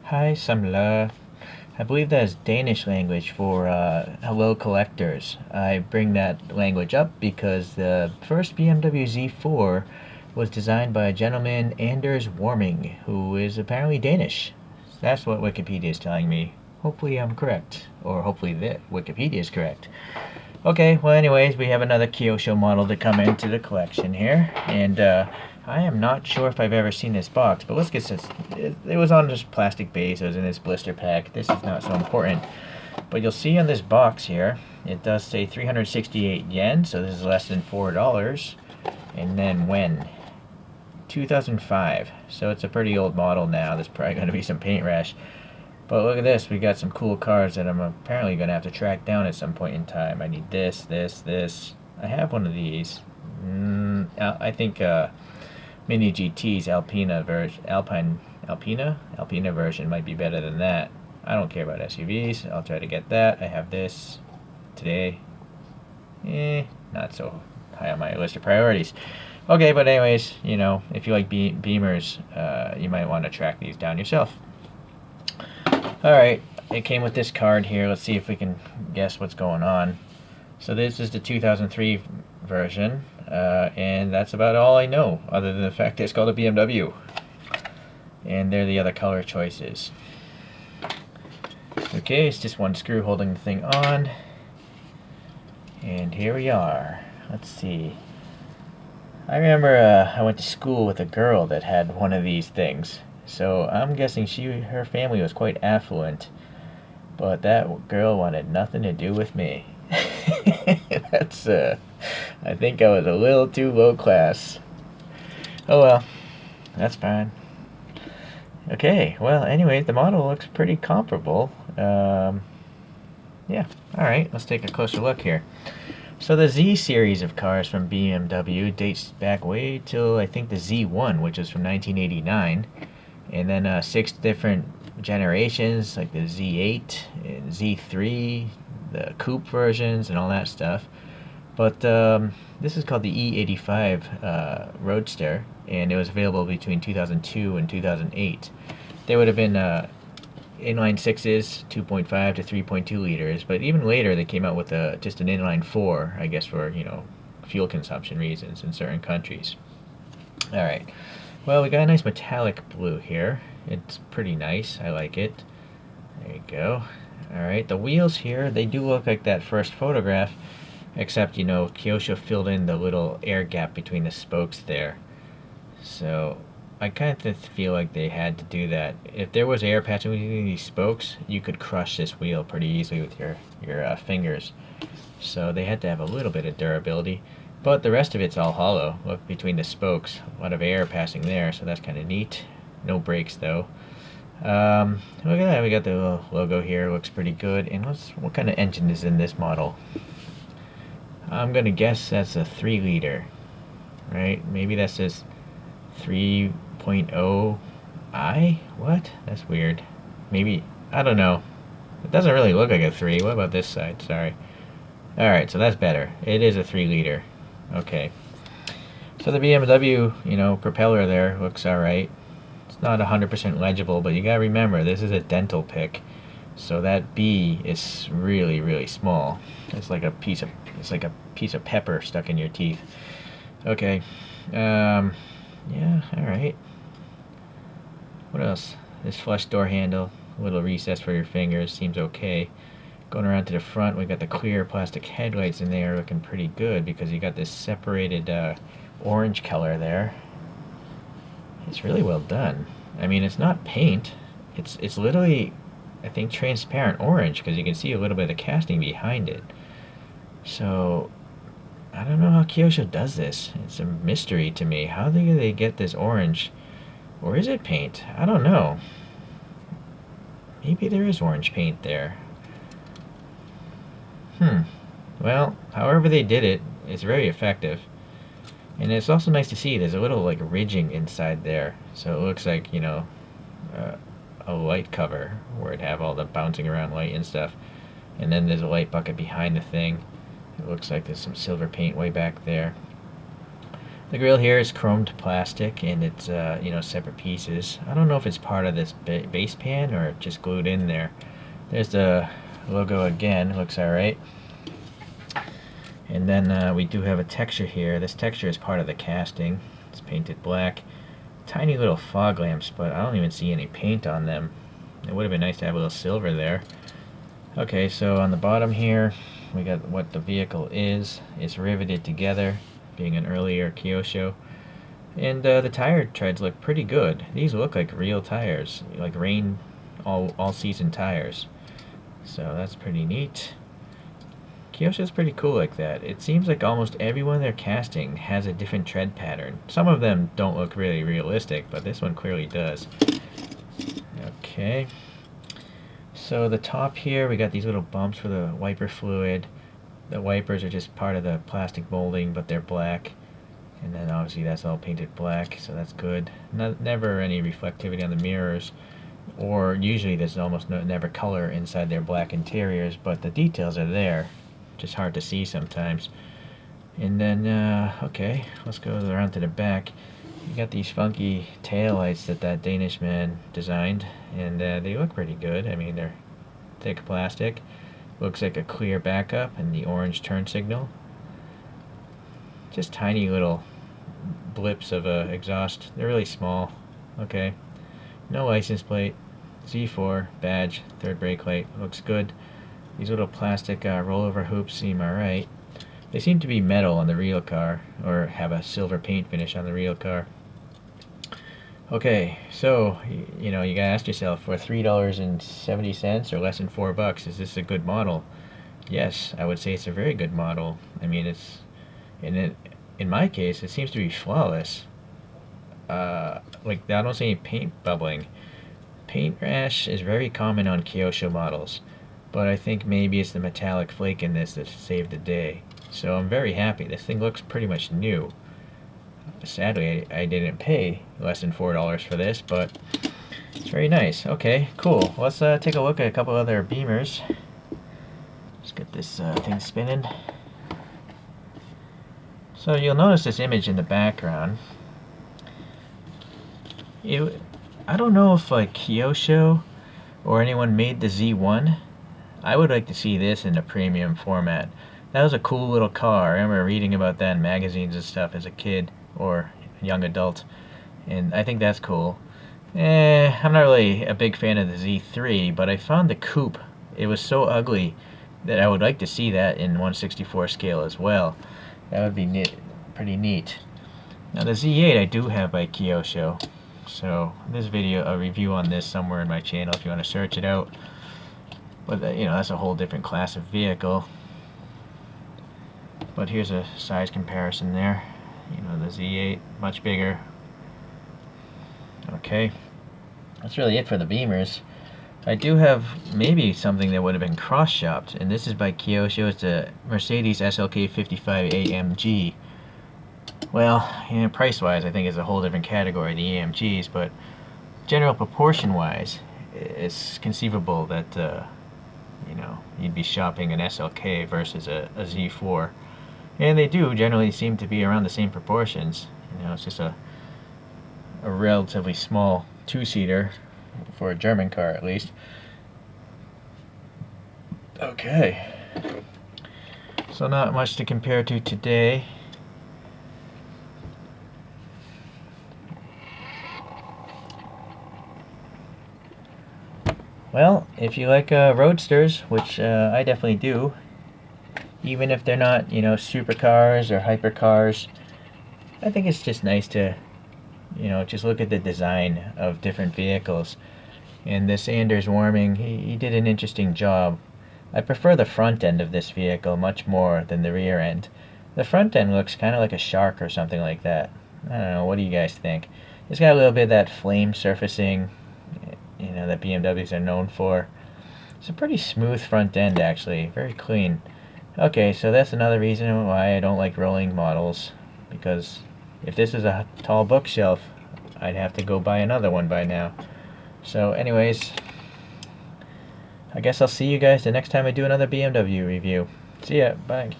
Hi, Samla. I believe that is Danish language for hello collectors. I bring that language up because the first BMW Z4 was designed by a gentleman, Anders Warming, who is apparently Danish. That's what Wikipedia is telling me. Hopefully I'm correct, or hopefully the Wikipedia is correct. Okay, well, anyways, we have another Kyosho model to come into the collection here, and I am not sure if I've ever seen this box, but let's get this. It was on this plastic base, it was in this blister pack. This is not so important, but you'll see on this box here, it does say 368 yen, so this is less than $4, and then when? 2005, so it's a pretty old model now. There's probably going to be some paint rash. But look at this, we got some cool cars that I'm apparently going to have to track down at some point in time. I need this. I have one of these. I think Mini GT's Alpina version might be better than that. I don't care about SUVs. I'll try to get that. I have this today. Not so high on my list of priorities. Okay, but anyways, if you like Beamers, you might want to track these down yourself. Alright, it came with this card here. Let's see if we can guess what's going on. So this is the 2003 version, and that's about all I know, other than the fact that it's called a BMW. And there are the other color choices. Okay, it's just one screw holding the thing on. And here we are. Let's see. I remember I went to school with a girl that had one of these things. So I'm guessing her family was quite affluent, but that girl wanted nothing to do with me. That's I think I was a little too low class. Oh well, that's fine. Okay, well, anyway, the model looks pretty comparable. Yeah, alright, let's take a closer look here. So the Z series of cars from BMW dates back way till I think the Z1, which is from 1989. And then 6 different generations, like the Z8 and Z3, the coupe versions, and all that stuff. But this is called the E85 Roadster, and it was available between 2002 and 2008. They would have been inline 6s, 2.5 to 3.2 liters, but even later they came out with just an inline 4, I guess for, fuel consumption reasons in certain countries. Alright. Well, we got a nice metallic blue here. It's pretty nice. I like it. There you go. Alright, the wheels here, they do look like that first photograph, except, Kyosho filled in the little air gap between the spokes there. So, I kind of feel like they had to do that. If there was air passing between these spokes, you could crush this wheel pretty easily with your fingers. So, they had to have a little bit of durability. But the rest of it's all hollow. Look, between the spokes, a lot of air passing there, so that's kind of neat. No brakes though. Look at that, we got the little logo here. Looks pretty good. And what kind of engine is in this model? I'm gonna guess that's a 3-liter, right? Maybe that says 3.0i. What? That's weird. Maybe, I don't know. It doesn't really look like a 3. What about this side? Sorry. All right, so that's better. It is a 3-liter. Okay. So the BMW, propeller there looks alright. It's not 100% legible, but you gotta remember, this is a dental pick. So that B is really, really small. It's like a piece of pepper stuck in your teeth. Okay. Yeah, alright. What else? This flush door handle, a little recess for your fingers, seems okay. Going around to the front, we got the clear plastic headlights in there looking pretty good because you got this separated orange color there. It's really well done. I mean, it's not paint. It's literally, I think, transparent orange because you can see a little bit of casting behind it. So, I don't know how Kyosho does this. It's a mystery to me. How do they get this orange? Or is it paint? I don't know. Maybe there is orange paint there. Well, however they did it, it's very effective. And it's also nice to see there's a little like ridging inside there. So it looks like, a light cover where it'd have all the bouncing around light and stuff. And then there's a light bucket behind the thing. It looks like there's some silver paint way back there. The grill here is chromed plastic, and it's separate pieces. I don't know if it's part of this base pan or just glued in there. There's the logo again, looks alright. And then we do have a texture here. This texture is part of the casting. It's painted black. Tiny little fog lamps, but I don't even see any paint on them. It would have been nice to have a little silver there. Okay, so on the bottom here, we got what the vehicle is. It's riveted together, being an earlier Kyosho. And the tire treads look pretty good. These look like real tires, like rain all-season tires. So that's pretty neat. Kyosho's pretty cool like that. It seems like almost everyone they're casting has a different tread pattern. Some of them don't look really realistic, but this one clearly does. Okay. So the top here, we got these little bumps for the wiper fluid. The wipers are just part of the plastic molding, but they're black. And then obviously that's all painted black, so that's good. Never any reflectivity on the mirrors, or usually there's almost never color inside their black interiors, but the details are there. Just hard to see sometimes. And then, okay, let's go around to the back. You got these funky tail lights that Danish man designed, and they look pretty good. I mean, they're thick plastic. Looks like a clear backup and the orange turn signal. Just tiny little blips of exhaust. They're really small. Okay. No license plate. Z4 badge, third brake light. Looks good. These little plastic rollover hoops seem alright. They seem to be metal on the real car, or have a silver paint finish on the real car. Okay, so, you gotta ask yourself, for $3.70 or less than $4, is this a good model? Yes, I would say it's a very good model. I mean, in my case, it seems to be flawless. Like, I don't see any paint bubbling. Paint rash is very common on Kyosho models, but I think maybe it's the metallic flake in this that saved the day. So I'm very happy. This thing looks pretty much new. Sadly, I didn't pay less than $4 for this, but it's very nice. Okay, cool. Let's take a look at a couple other Beamers. Let's get this thing spinning. So you'll notice this image in the background. I don't know if like Kyosho or anyone made the Z1. I would like to see this in a premium format. That was a cool little car. I remember reading about that in magazines and stuff as a kid or young adult, and I think that's cool. I'm not really a big fan of the Z3, but I found the coupe. It was so ugly that I would like to see that in 1/64 scale as well. That would be pretty neat. Now the Z8 I do have by Kyosho, so this video, a review on this somewhere in my channel if you want to search it out. But that's a whole different class of vehicle. But here's a size comparison there. The Z8, much bigger. Okay, that's really it for the Beamers. I do have maybe something that would have been cross-shopped, and this is by Kyosho. It's a Mercedes SLK 55 AMG. Well, price-wise, I think it's a whole different category, the AMGs, but general proportion-wise, it's conceivable that you'd be shopping an SLK versus a Z4. And they do generally seem to be around the same proportions. It's just a relatively small two-seater for a German car, at least. Okay. So not much to compare to today. Well, if you like roadsters, which I definitely do, even if they're not, supercars or hypercars, I think it's just nice to, just look at the design of different vehicles. And this Anders Warming, he did an interesting job. I prefer the front end of this vehicle much more than the rear end. The front end looks kind of like a shark or something like that. I don't know, what do you guys think? It's got a little bit of that flame surfacing, that BMWs are known for. It's a pretty smooth front end, actually, very clean. Okay, so that's another reason why I don't like rolling models, because if this is a tall bookshelf, I'd have to go buy another one by now. So anyways, I guess I'll see you guys the next time I do another BMW review. See ya, bye.